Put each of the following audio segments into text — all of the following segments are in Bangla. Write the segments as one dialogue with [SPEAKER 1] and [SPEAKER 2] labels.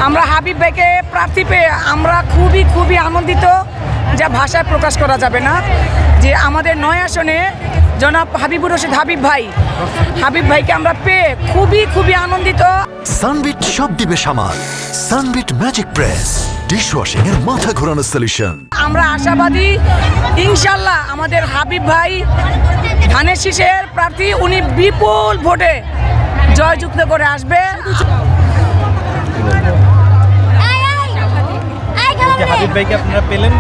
[SPEAKER 1] আমরা হাবিব ভাইকে প্রার্থী পেয়ে আমরা খুবই আনন্দিত, যা ভাষায় প্রকাশ করা যাবে না। যে আমাদের 9 আসনে জনাব হাবিবুর রশিদ হাবিব ভাইকে আমরা পেয়ে খুবই আনন্দিত।
[SPEAKER 2] সানবিট সব দিবে সামাল। সানবিট ম্যাজিক প্রেস ডিশওয়াশিং এর মাথা ঘোরানো সলিউশন।
[SPEAKER 1] আমরা আশাবাদী ইনশাল্লাহ আমাদের হাবিব ভাই ধানের শীষের প্রার্থী, উনি বিপুল ভোটে জয়যুক্ত করে আসবে।
[SPEAKER 3] হাবিব ভাইকে আপনারা পেলেন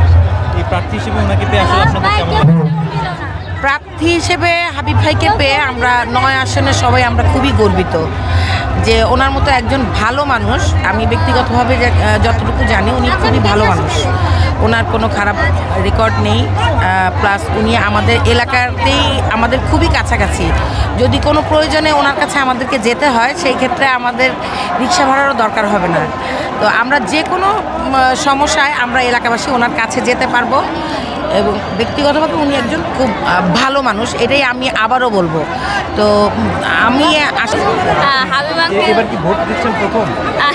[SPEAKER 3] এই প্রার্থী হিসেবে, ওনাকে পেয়ে আসলে আপনাদের কেমন লাগে?
[SPEAKER 4] প্রার্থী হিসেবে হাবিব ভাইকে পেয়ে আমরা 9 আসনে সবাই আমরা খুবই গর্বিত যে ওনার মতো একজন ভালো মানুষ। আমি ব্যক্তিগতভাবে যতটুকু জানি উনি খুবই ভালো মানুষ, ওনার কোনো খারাপ রেকর্ড নেই। প্লাস উনি আমাদের এলাকাতেই আমাদের খুবই কাছাকাছি, যদি কোনো প্রয়োজনে ওনার কাছে আমাদেরকে যেতে হয় সেই ক্ষেত্রে আমাদের রিক্সা ভাড়ারও দরকার হবে না। তো আমরা যে কোনো সমস্যায় আমরা এলাকাবাসী ওনার কাছে যেতে পারবো এবং ব্যক্তিগতভাবে উনি একজন খুব ভালো মানুষ, এটাই আমি আবারও বলবো। তো আমি
[SPEAKER 3] এবার কি ভোট দিচ্ছেন প্রথম?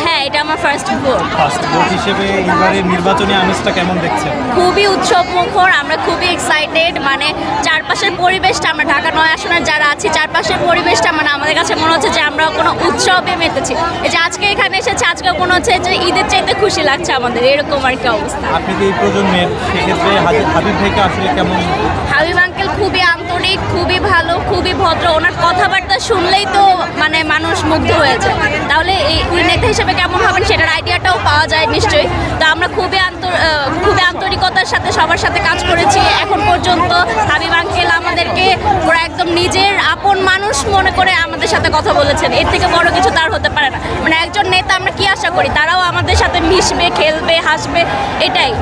[SPEAKER 5] হ্যাঁ, এটা আমার ফার্স্ট
[SPEAKER 3] ভোট হিসেবে এবারের নির্বাচনী আমেজটা কেমন দেখছেন?
[SPEAKER 5] খুবই উৎসব মুখর, আমরা খুবই এক্সাইটেড। মানে চারপাশের পরিবেশটা, আমরা ঢাকা 9 আসনের যারা আছি চারপাশের পরিবেশটা মানে আমাদের কাছে মনে হচ্ছে যে আমরা কোনো উৎসবে মেতেছি। এই যে আজকে এখানে এসেছে, আজকে মনে হচ্ছে যে ঈদের চাইতে খুশি লাগছে আমাদের, এরকম আর কি অবস্থা।
[SPEAKER 3] আপনি তো এই প্রজন্মের, সেক্ষেত্রে হাবিব ভাইকে আসলে কেমন?
[SPEAKER 5] হাবিব আঙ্কেল খুবই আন্তরিক, খুবই ভালো, খুবই ভদ্র। ওনার কথাবার্তা শুনলেই তো মানে মানুষ মুগ্ধ হয়েছে। তাহলে এই নেতা হিসেবে কেমন হবেন সেটার আইডিয়াটাও পাওয়া যায় নিশ্চয়ই। তো আমরা খুবই আন্তরিকতার সাথে সবার সাথে কাজ করেছি এখন পর্যন্ত। হাবিব আঙ্কেল আমাদেরকে ওরা একদম নিজের আপন মানুষ মনে করে আমাদের সাথে কথা বলেছেন, এর থেকে বড় কিছু তার হতে পারে না। মানে একজন নেতা আমরা কি আশা করি, তারাও আমাদের সাথে মিশবে, খেলবে, হাসবে, এটাই।